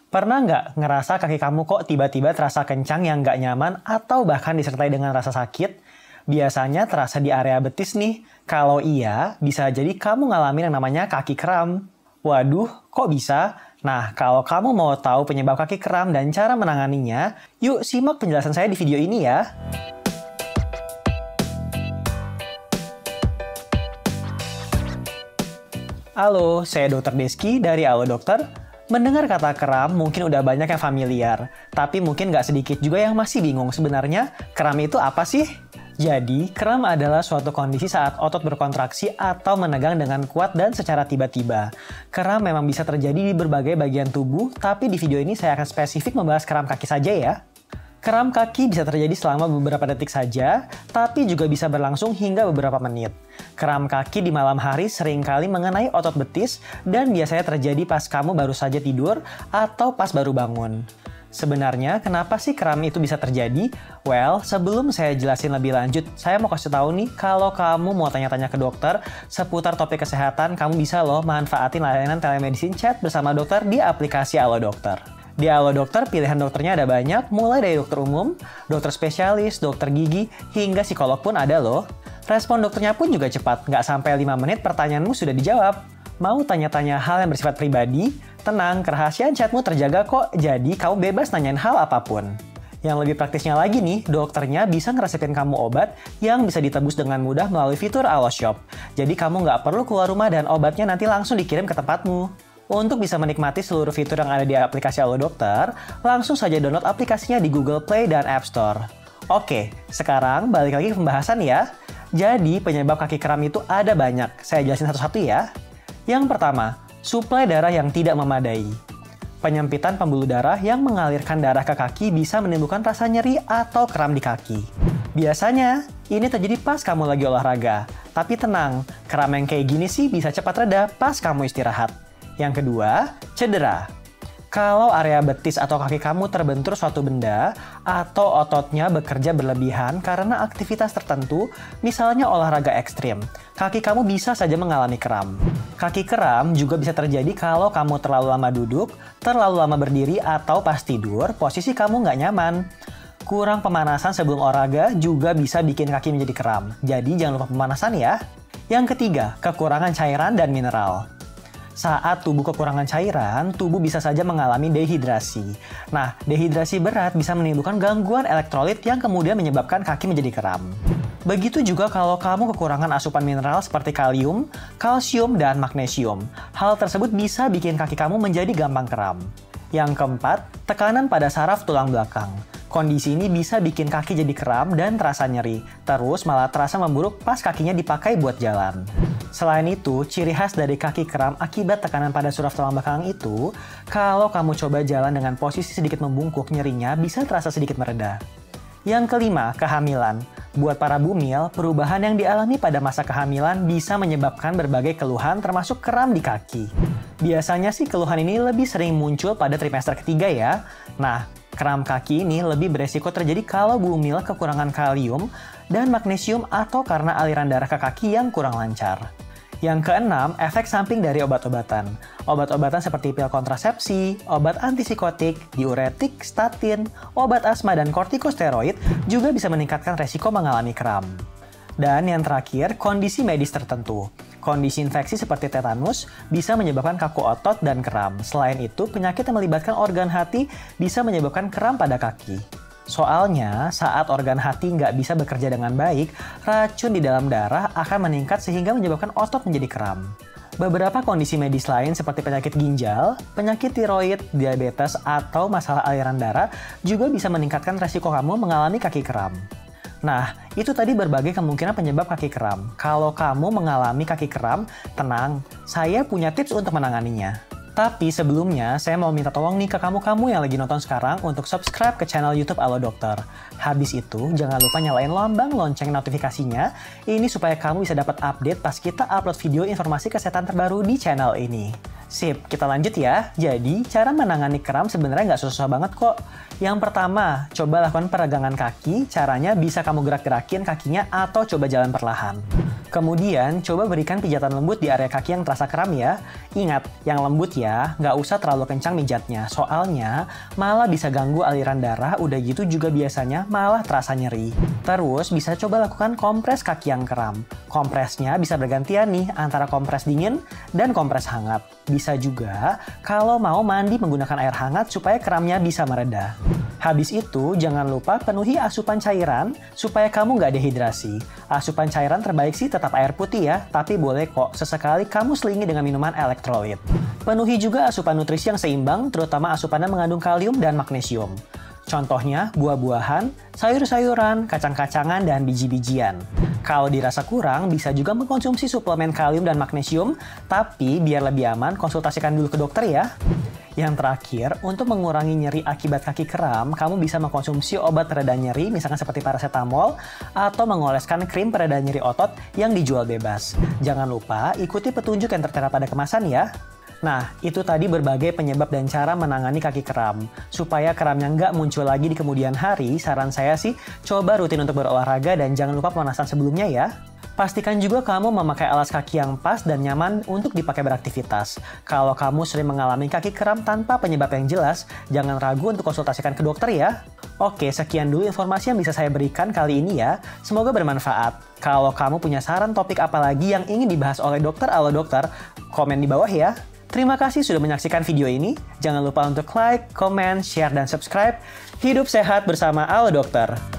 Pernah nggak ngerasa kaki kamu kok tiba-tiba terasa kencang yang nggak nyaman atau bahkan disertai dengan rasa sakit? Biasanya terasa di area betis nih. Kalau iya, bisa jadi kamu ngalamin yang namanya kaki kram. Waduh, kok bisa? Nah, kalau kamu mau tahu penyebab kaki kram dan cara menanganinya, yuk simak penjelasan saya di video ini ya. Halo, saya Dr. Deski dari Halo Dokter. Mendengar kata kram mungkin udah banyak yang familiar, tapi mungkin nggak sedikit juga yang masih bingung sebenarnya kram itu apa sih? Jadi, kram adalah suatu kondisi saat otot berkontraksi atau menegang dengan kuat dan secara tiba-tiba. Kram memang bisa terjadi di berbagai bagian tubuh, tapi di video ini saya akan spesifik membahas kram kaki saja ya. Kram kaki bisa terjadi selama beberapa detik saja, tapi juga bisa berlangsung hingga beberapa menit. Kram kaki di malam hari seringkali mengenai otot betis dan biasanya terjadi pas kamu baru saja tidur atau pas baru bangun. Sebenarnya, kenapa sih kram itu bisa terjadi? Well, sebelum saya jelasin lebih lanjut, saya mau kasih tahu nih, kalau kamu mau tanya-tanya ke dokter seputar topik kesehatan, kamu bisa loh manfaatin layanan telemedicine chat bersama dokter di aplikasi Halo Dokter. Di Halo Dokter, pilihan dokternya ada banyak, mulai dari dokter umum, dokter spesialis, dokter gigi, hingga psikolog pun ada loh. Respon dokternya pun juga cepat, nggak sampai 5 menit pertanyaanmu sudah dijawab. Mau tanya-tanya hal yang bersifat pribadi? Tenang, kerahasiaan chatmu terjaga kok, jadi kamu bebas nanyain hal apapun. Yang lebih praktisnya lagi nih, dokternya bisa ngeresepin kamu obat yang bisa ditebus dengan mudah melalui fitur Halo Shop. Jadi kamu nggak perlu keluar rumah dan obatnya nanti langsung dikirim ke tempatmu. Untuk bisa menikmati seluruh fitur yang ada di aplikasi Halo Dokter, langsung saja download aplikasinya di Google Play dan App Store. Oke, sekarang balik lagi ke pembahasan ya. Jadi, penyebab kaki kram itu ada banyak. Saya jelasin satu-satu ya. Yang pertama, suplai darah yang tidak memadai. Penyempitan pembuluh darah yang mengalirkan darah ke kaki bisa menimbulkan rasa nyeri atau kram di kaki. Biasanya, ini terjadi pas kamu lagi olahraga. Tapi tenang, kram yang kayak gini sih bisa cepat reda pas kamu istirahat. Yang kedua, cedera. Kalau area betis atau kaki kamu terbentur suatu benda atau ototnya bekerja berlebihan karena aktivitas tertentu, misalnya olahraga ekstrim, kaki kamu bisa saja mengalami kram. Kaki kram juga bisa terjadi kalau kamu terlalu lama duduk, terlalu lama berdiri, atau pas tidur, posisi kamu nggak nyaman. Kurang pemanasan sebelum olahraga juga bisa bikin kaki menjadi kram. Jadi jangan lupa pemanasan ya. Yang ketiga, kekurangan cairan dan mineral. Saat tubuh kekurangan cairan, tubuh bisa saja mengalami dehidrasi. Nah, dehidrasi berat bisa menimbulkan gangguan elektrolit yang kemudian menyebabkan kaki menjadi kram. Begitu juga kalau kamu kekurangan asupan mineral seperti kalium, kalsium, dan magnesium. Hal tersebut bisa bikin kaki kamu menjadi gampang kram. Yang keempat, tekanan pada saraf tulang belakang. Kondisi ini bisa bikin kaki jadi kram dan terasa nyeri, terus malah terasa memburuk pas kakinya dipakai buat jalan. Selain itu, ciri khas dari kaki kram akibat tekanan pada saraf tulang belakang itu, kalau kamu coba jalan dengan posisi sedikit membungkuk, nyerinya bisa terasa sedikit mereda. Yang kelima, kehamilan. Buat para bumil, perubahan yang dialami pada masa kehamilan bisa menyebabkan berbagai keluhan termasuk kram di kaki. Biasanya sih keluhan ini lebih sering muncul pada trimester ketiga ya. Nah, kram kaki ini lebih beresiko terjadi kalau bumil kekurangan kalium dan magnesium atau karena aliran darah ke kaki yang kurang lancar. Yang keenam, efek samping dari obat-obatan. Obat-obatan seperti pil kontrasepsi, obat antipsikotik, diuretik, statin, obat asma, dan kortikosteroid juga bisa meningkatkan resiko mengalami kram. Dan yang terakhir, kondisi medis tertentu. Kondisi infeksi seperti tetanus bisa menyebabkan kaku otot dan kram. Selain itu, penyakit yang melibatkan organ hati bisa menyebabkan kram pada kaki. Soalnya, saat organ hati nggak bisa bekerja dengan baik, racun di dalam darah akan meningkat sehingga menyebabkan otot menjadi kram. Beberapa kondisi medis lain seperti penyakit ginjal, penyakit tiroid, diabetes, atau masalah aliran darah juga bisa meningkatkan resiko kamu mengalami kaki kram. Nah, itu tadi berbagai kemungkinan penyebab kaki kram. Kalau kamu mengalami kaki kram, tenang, saya punya tips untuk menanganinya. Tapi sebelumnya, saya mau minta tolong nih ke kamu-kamu yang lagi nonton sekarang untuk subscribe ke channel YouTube Halo Dokter. Habis itu, jangan lupa nyalain lambang lonceng notifikasinya, ini supaya kamu bisa dapat update pas kita upload video informasi kesehatan terbaru di channel ini. Sip, kita lanjut ya. Jadi, cara menangani kram sebenarnya nggak susah banget kok. Yang pertama, coba lakukan peregangan kaki, caranya bisa kamu gerak-gerakin kakinya atau coba jalan perlahan. Kemudian, coba berikan pijatan lembut di area kaki yang terasa kram ya. Ingat, yang lembut ya, nggak usah terlalu kencang mijatnya. Soalnya, malah bisa ganggu aliran darah, udah gitu juga biasanya malah terasa nyeri. Terus, bisa coba lakukan kompres kaki yang kram. Kompresnya bisa bergantian nih antara kompres dingin dan kompres hangat. Bisa juga kalau mau mandi menggunakan air hangat supaya kramnya bisa mereda. Habis itu, jangan lupa penuhi asupan cairan supaya kamu nggak dehidrasi. Asupan cairan terbaik sih tetap air putih ya, tapi boleh kok sesekali kamu selingi dengan minuman elektrolit. Penuhi juga asupan nutrisi yang seimbang, terutama asupannya mengandung kalium dan magnesium. Contohnya buah-buahan, sayur-sayuran, kacang-kacangan, dan biji-bijian. Kalau dirasa kurang, bisa juga mengkonsumsi suplemen kalium dan magnesium, tapi biar lebih aman, konsultasikan dulu ke dokter ya. Yang terakhir, untuk mengurangi nyeri akibat kaki kram, kamu bisa mengkonsumsi obat pereda nyeri, misalkan seperti paracetamol, atau mengoleskan krim pereda nyeri otot yang dijual bebas. Jangan lupa ikuti petunjuk yang tertera pada kemasan ya. Nah, itu tadi berbagai penyebab dan cara menangani kaki kram. Supaya kramnya nggak muncul lagi di kemudian hari, saran saya sih coba rutin untuk berolahraga dan jangan lupa pemanasan sebelumnya ya. Pastikan juga kamu memakai alas kaki yang pas dan nyaman untuk dipakai beraktivitas. Kalau kamu sering mengalami kaki kram tanpa penyebab yang jelas, jangan ragu untuk konsultasikan ke dokter ya. Oke, sekian dulu informasi yang bisa saya berikan kali ini ya. Semoga bermanfaat. Kalau kamu punya saran topik apa lagi yang ingin dibahas oleh dokter Alo Dokter, komen di bawah ya. Terima kasih sudah menyaksikan video ini. Jangan lupa untuk like, comment, share, dan subscribe. Hidup sehat bersama Alo Dokter.